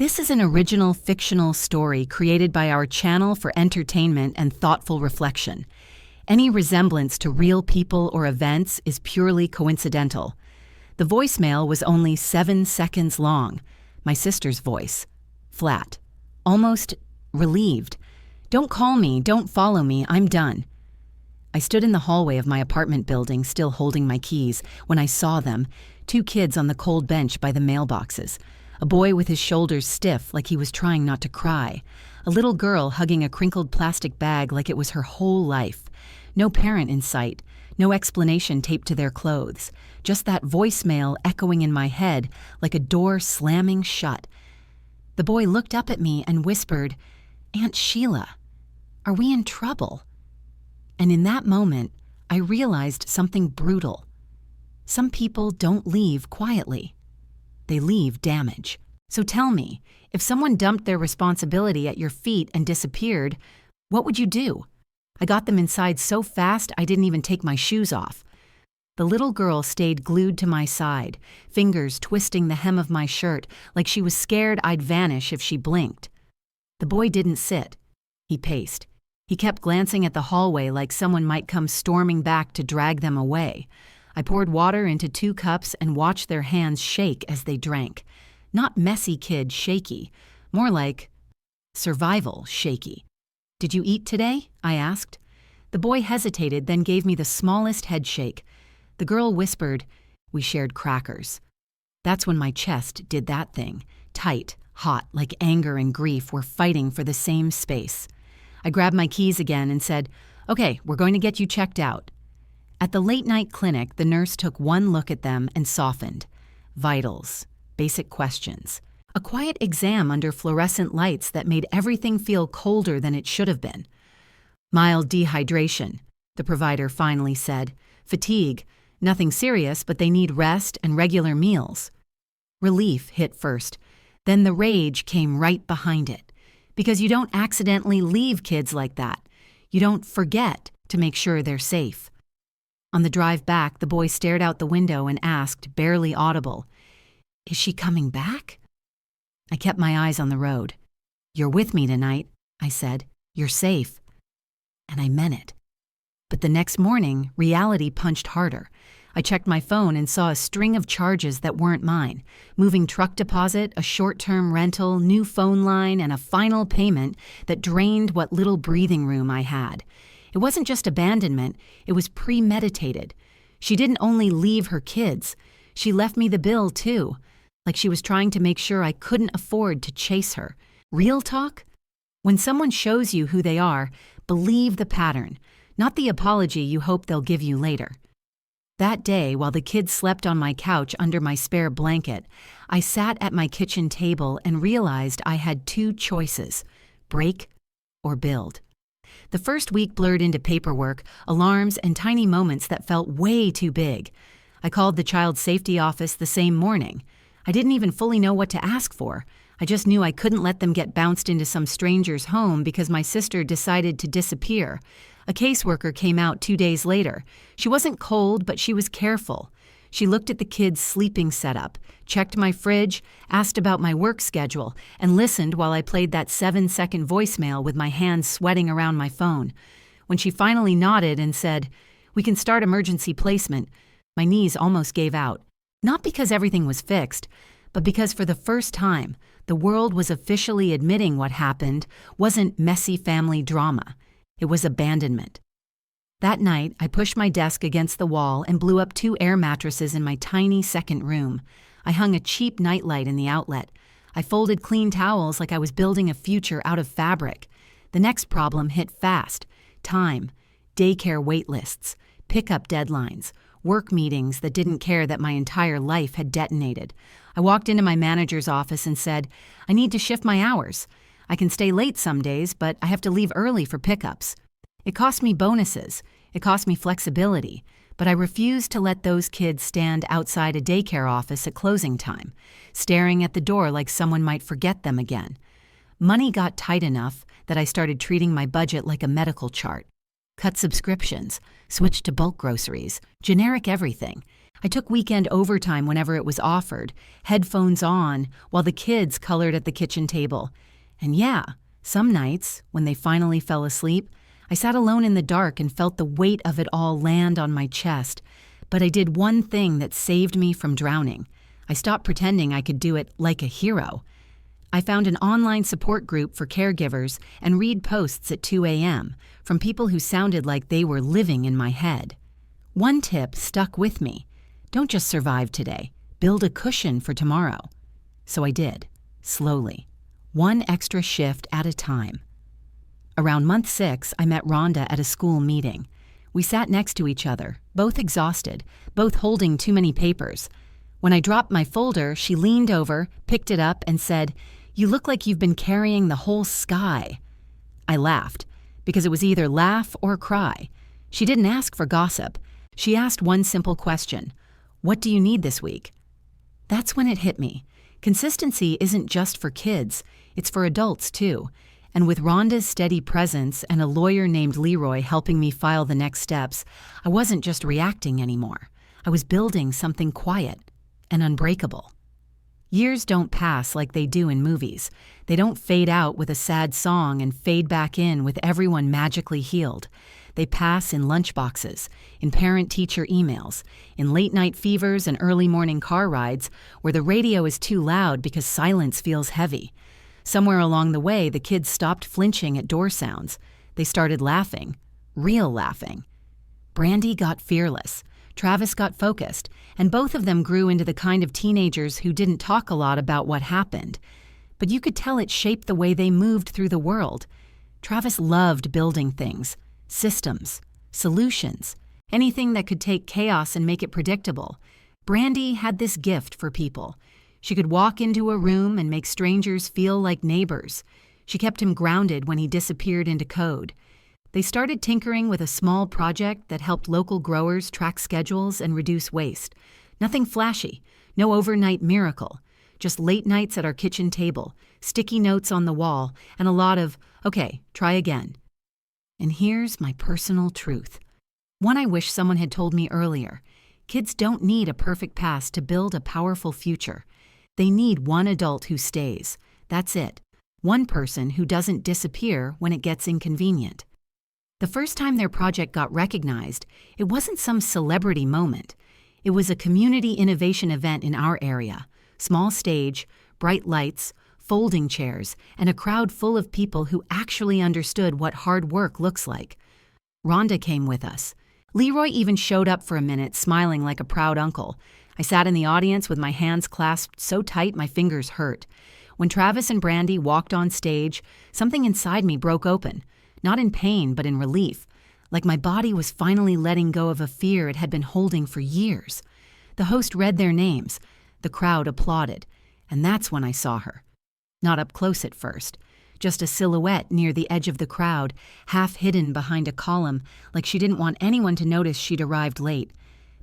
This is an original fictional story created by our channel for entertainment and thoughtful reflection. Any resemblance to real people or events is purely coincidental. The voicemail was only 7 seconds long. My sister's voice. Flat. Almost relieved. "Don't call me, don't follow me, I'm done." I stood in the hallway of my apartment building, still holding my keys, when I saw them, 2 kids on the cold bench by the mailboxes. A boy with his shoulders stiff like he was trying not to cry. A little girl hugging a crinkled plastic bag like it was her whole life. No parent in sight, no explanation taped to their clothes. Just that voicemail echoing in my head like a door slamming shut. The boy looked up at me and whispered, "Aunt Sheila, are we in trouble?" And in that moment, I realized something brutal. Some people don't leave quietly. They leave damage. So tell me, if someone dumped their responsibility at your feet and disappeared, what would you do? I got them inside so fast I didn't even take my shoes off. The little girl stayed glued to my side, fingers twisting the hem of my shirt like she was scared I'd vanish if she blinked. The boy didn't sit. He paced. He kept glancing at the hallway like someone might come storming back to drag them away. I poured water into 2 cups and watched their hands shake as they drank. Not messy kid shaky, more like survival shaky. "Did you eat today?" I asked. The boy hesitated, then gave me the smallest head shake. The girl whispered, "We shared crackers." That's when my chest did that thing, tight, hot, like anger and grief were fighting for the same space. I grabbed my keys again and said, "Okay, we're going to get you checked out." At the late-night clinic, the nurse took one look at them and softened. Vitals, basic questions. A quiet exam under fluorescent lights that made everything feel colder than it should have been. "Mild dehydration," the provider finally said. "Fatigue, nothing serious, but they need rest and regular meals." Relief hit first, then the rage came right behind it. Because you don't accidentally leave kids like that. You don't forget to make sure they're safe. On the drive back, the boy stared out the window and asked, barely audible, "Is she coming back?" I kept my eyes on the road. "You're with me tonight," I said. "You're safe." And I meant it. But the next morning, reality punched harder. I checked my phone and saw a string of charges that weren't mine. Moving truck deposit, a short-term rental, new phone line, and a final payment that drained what little breathing room I had. It wasn't just abandonment, it was premeditated. She didn't only leave her kids, she left me the bill too, like she was trying to make sure I couldn't afford to chase her. Real talk? When someone shows you who they are, believe the pattern, not the apology you hope they'll give you later. That day, while the kids slept on my couch under my spare blanket, I sat at my kitchen table and realized I had 2 choices: break or build. The first week blurred into paperwork, alarms, and tiny moments that felt way too big. I called the child safety office the same morning. I didn't even fully know what to ask for. I just knew I couldn't let them get bounced into some stranger's home because my sister decided to disappear. A caseworker came out 2 days later. She wasn't cold, but she was careful. She looked at the kids' sleeping setup, checked my fridge, asked about my work schedule, and listened while I played that 7-second voicemail with my hands sweating around my phone. When she finally nodded and said, "We can start emergency placement," my knees almost gave out. Not because everything was fixed, but because for the first time, the world was officially admitting what happened wasn't messy family drama. It was abandonment. That night, I pushed my desk against the wall and blew up 2 air mattresses in my tiny second room. I hung a cheap nightlight in the outlet. I folded clean towels like I was building a future out of fabric. The next problem hit fast. Time, daycare wait lists, pickup deadlines, work meetings that didn't care that my entire life had detonated. I walked into my manager's office and said, "I need to shift my hours. I can stay late some days, but I have to leave early for pickups." It cost me bonuses, it cost me flexibility, but I refused to let those kids stand outside a daycare office at closing time, staring at the door like someone might forget them again. Money got tight enough that I started treating my budget like a medical chart. Cut subscriptions, switched to bulk groceries, generic everything. I took weekend overtime whenever it was offered, headphones on, while the kids colored at the kitchen table. And yeah, some nights, when they finally fell asleep, I sat alone in the dark and felt the weight of it all land on my chest. But I did one thing that saved me from drowning. I stopped pretending I could do it like a hero. I found an online support group for caregivers and read posts at 2 a.m. from people who sounded like they were living in my head. One tip stuck with me. Don't just survive today. Build a cushion for tomorrow. So I did, slowly, one extra shift at a time. Around month 6, I met Rhonda at a school meeting. We sat next to each other, both exhausted, both holding too many papers. When I dropped my folder, she leaned over, picked it up, and said, "You look like you've been carrying the whole sky." I laughed, because it was either laugh or cry. She didn't ask for gossip. She asked one simple question: "What do you need this week?" That's when it hit me. Consistency isn't just for kids, it's for adults too. And with Rhonda's steady presence and a lawyer named Leroy helping me file the next steps, I wasn't just reacting anymore. I was building something quiet and unbreakable. Years don't pass like they do in movies. They don't fade out with a sad song and fade back in with everyone magically healed. They pass in lunchboxes, in parent-teacher emails, in late-night fevers and early-morning car rides where the radio is too loud because silence feels heavy. Somewhere along the way, the kids stopped flinching at door sounds. They started laughing, real laughing. Brandy got fearless. Travis got focused, and both of them grew into the kind of teenagers who didn't talk a lot about what happened. But you could tell it shaped the way they moved through the world. Travis loved building things, systems, solutions, anything that could take chaos and make it predictable. Brandy had this gift for people. She could walk into a room and make strangers feel like neighbors. She kept him grounded when he disappeared into code. They started tinkering with a small project that helped local growers track schedules and reduce waste. Nothing flashy, no overnight miracle, just late nights at our kitchen table, sticky notes on the wall, and a lot of, "Okay, try again." And here's my personal truth. One I wish someone had told me earlier. Kids don't need a perfect past to build a powerful future. They need one adult who stays. That's it. One person who doesn't disappear when it gets inconvenient. The first time their project got recognized, it wasn't some celebrity moment. It was a community innovation event in our area. Small stage, bright lights, folding chairs, and a crowd full of people who actually understood what hard work looks like. Rhonda came with us. Leroy even showed up for a minute, smiling like a proud uncle. I sat in the audience with my hands clasped so tight my fingers hurt. When Travis and Brandy walked on stage, something inside me broke open. Not in pain, but in relief, like my body was finally letting go of a fear it had been holding for years. The host read their names. The crowd applauded, and that's when I saw her. Not up close at first, just a silhouette near the edge of the crowd, half hidden behind a column, like she didn't want anyone to notice she'd arrived late.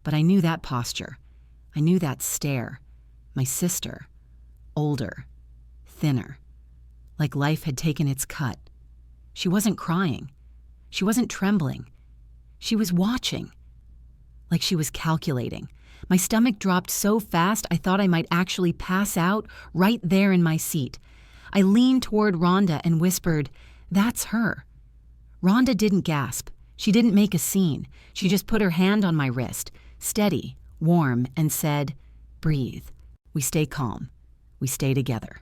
But I knew that posture. I knew that stare. My sister. Older. Thinner. Like life had taken its cut. She wasn't crying. She wasn't trembling. She was watching. Like she was calculating. My stomach dropped so fast I thought I might actually pass out right there in my seat. I leaned toward Rhonda and whispered, "That's her." Rhonda didn't gasp. She didn't make a scene. She just put her hand on my wrist, steady, warm, and said, "Breathe. We stay calm. We stay together."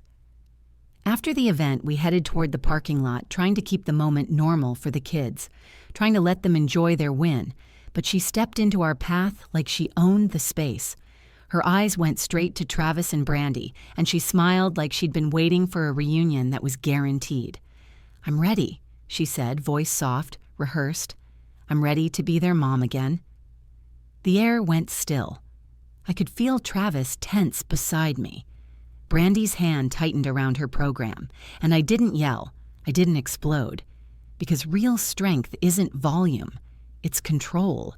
After the event, we headed toward the parking lot, trying to keep the moment normal for the kids, trying to let them enjoy their win, but she stepped into our path like she owned the space. Her eyes went straight to Travis and Brandy, and she smiled like she'd been waiting for a reunion that was guaranteed. "I'm ready," she said, voice soft, rehearsed. "I'm ready to be their mom again." The air went still. I could feel Travis tense beside me. Brandy's hand tightened around her program, and I didn't yell, I didn't explode, because real strength isn't volume, it's control.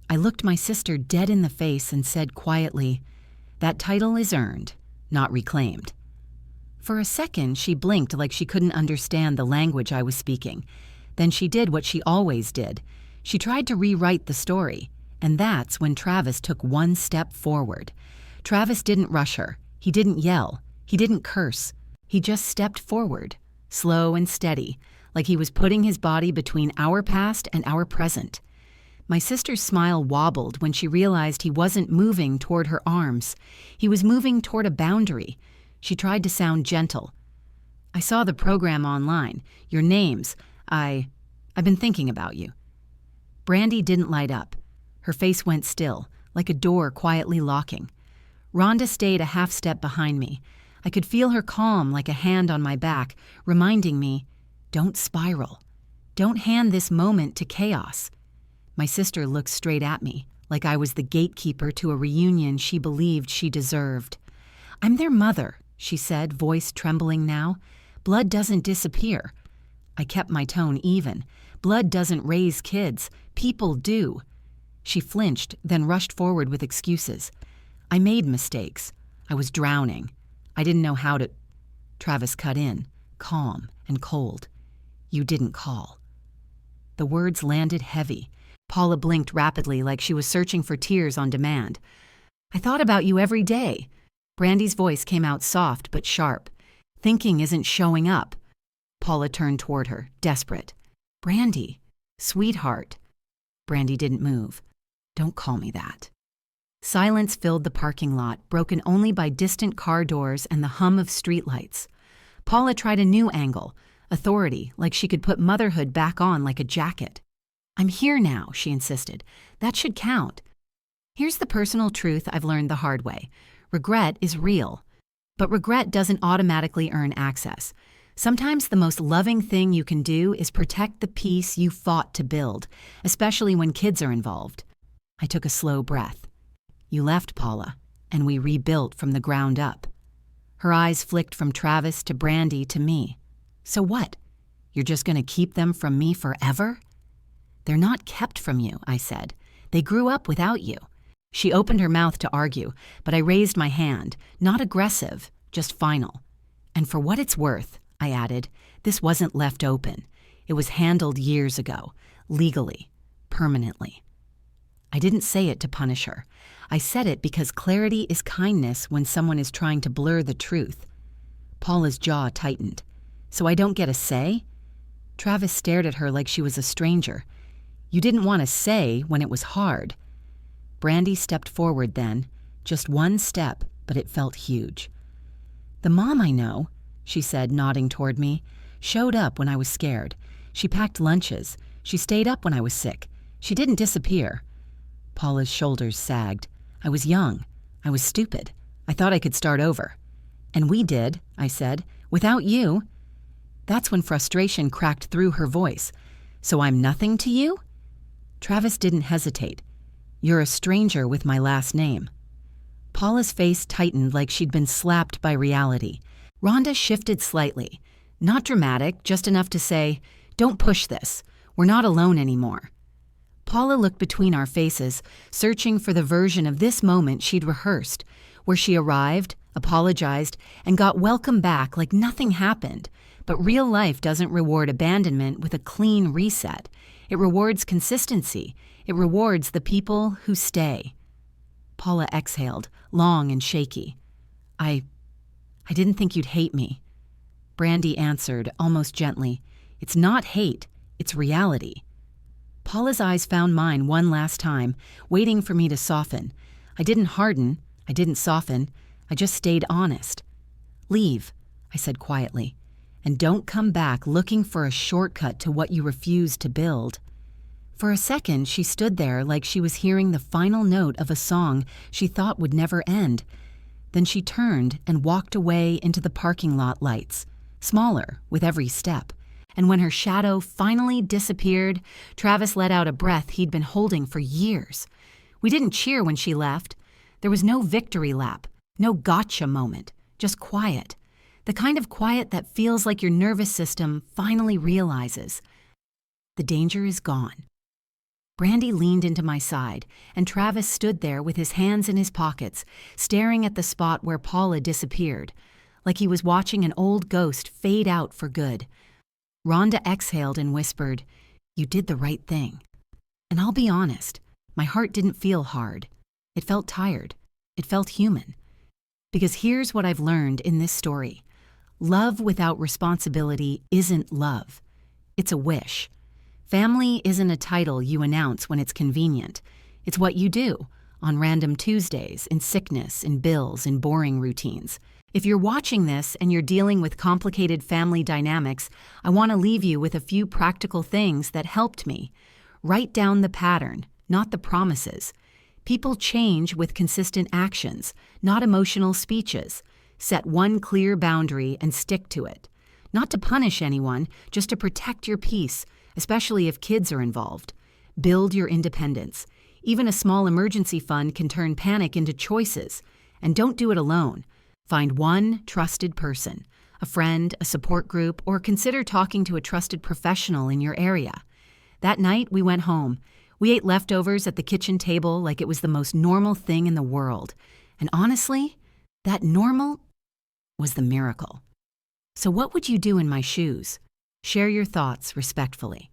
I looked my sister dead in the face and said quietly, "That title is earned, not reclaimed." For a second, she blinked like she couldn't understand the language I was speaking. Then she did what she always did. She tried to rewrite the story, And that's when Travis took one step forward. Travis didn't rush her. He didn't yell. He didn't curse. He just stepped forward, slow and steady, like he was putting his body between our past and our present. My sister's smile wobbled when she realized he wasn't moving toward her arms. He was moving toward a boundary. She tried to sound gentle. "I saw the program online. Your names. I've been thinking about you." Brandy didn't light up. Her face went still, like a door quietly locking. Rhonda stayed a half step behind me. I could feel her calm like a hand on my back, reminding me, don't spiral. Don't hand this moment to chaos. My sister looked straight at me, like I was the gatekeeper to a reunion she believed she deserved. "I'm their mother," she said, voice trembling now. "Blood doesn't disappear." I kept my tone even. Blood doesn't raise kids. People do. She flinched, then rushed forward with excuses. "I made mistakes. I was drowning. I didn't know how to—" Travis cut in, calm and cold. "You didn't call." The words landed heavy. Paula blinked rapidly like she was searching for tears on demand. "I thought about you every day." Brandy's voice came out soft but sharp. "Thinking isn't showing up." Paula turned toward her, desperate. "Brandy, sweetheart." Brandy didn't move. "Don't call me that." Silence filled the parking lot, broken only by distant car doors and the hum of streetlights. Paula tried a new angle, authority, like she could put motherhood back on like a jacket. "I'm here now," she insisted. "That should count." Here's the personal truth I've learned the hard way. Regret is real. But regret doesn't automatically earn access. Sometimes the most loving thing you can do is protect the peace you fought to build, especially when kids are involved. I took a slow breath. "You left, Paula, and we rebuilt from the ground up." Her eyes flicked from Travis to Brandy to me. "So what? You're just going to keep them from me forever?" "They're not kept from you," I said. "They grew up without you." She opened her mouth to argue, but I raised my hand, not aggressive, just final. "And for what it's worth," I added, "this wasn't left open. It was handled years ago, legally, permanently." I didn't say it to punish her. I said it because clarity is kindness when someone is trying to blur the truth. Paula's jaw tightened. "So I don't get a say?" Travis stared at her like she was a stranger. "You didn't want to say when it was hard." Brandy stepped forward then, just one step, but it felt huge. "The mom I know," she said, nodding toward me, "showed up when I was scared. She packed lunches. She stayed up when I was sick. She didn't disappear." Paula's shoulders sagged. "I was young. I was stupid. I thought I could start over." "And we did," I said, "without you." That's when frustration cracked through her voice. "So I'm nothing to you?" Travis didn't hesitate. "You're a stranger with my last name." Paula's face tightened like she'd been slapped by reality. Rhonda shifted slightly. Not dramatic, just enough to say, "Don't push this. We're not alone anymore." Paula looked between our faces, searching for the version of this moment she'd rehearsed, where she arrived, apologized, and got welcome back like nothing happened. But real life doesn't reward abandonment with a clean reset. It rewards consistency. It rewards the people who stay. Paula exhaled, long and shaky. I didn't think you'd hate me." Brandy answered, almost gently, "It's not hate, it's reality." Paula's eyes found mine one last time, waiting for me to soften. I didn't harden, I didn't soften, I just stayed honest. "Leave," I said quietly, "and don't come back looking for a shortcut to what you refused to build." For a second, she stood there like she was hearing the final note of a song she thought would never end. Then she turned and walked away into the parking lot lights, smaller with every step. And when her shadow finally disappeared, Travis let out a breath he'd been holding for years. We didn't cheer when she left. There was no victory lap, no gotcha moment, just quiet. The kind of quiet that feels like your nervous system finally realizes the danger is gone. Brandy leaned into my side, and Travis stood there with his hands in his pockets, staring at the spot where Paula disappeared, like he was watching an old ghost fade out for good. Rhonda exhaled and whispered, "You did the right thing." And I'll be honest, My heart didn't feel hard. It felt tired. It felt human. Because here's what I've learned in this story. Love without responsibility isn't love. It's a wish. Family isn't a title you announce when it's convenient. It's what you do on random Tuesdays, in sickness, in bills, in boring routines. If you're watching this and you're dealing with complicated family dynamics, I want to leave you with a few practical things that helped me. Write down the pattern, not the promises. People change with consistent actions, not emotional speeches. Set one clear boundary and stick to it. Not to punish anyone, just to protect your peace, especially if kids are involved. Build your independence. Even a small emergency fund can turn panic into choices. And don't do it alone. Find one trusted person, a friend, a support group, or consider talking to a trusted professional in your area. That night, we went home. We ate leftovers at the kitchen table like it was the most normal thing in the world. And honestly, that normal was the miracle. So what would you do in my shoes? Share your thoughts respectfully.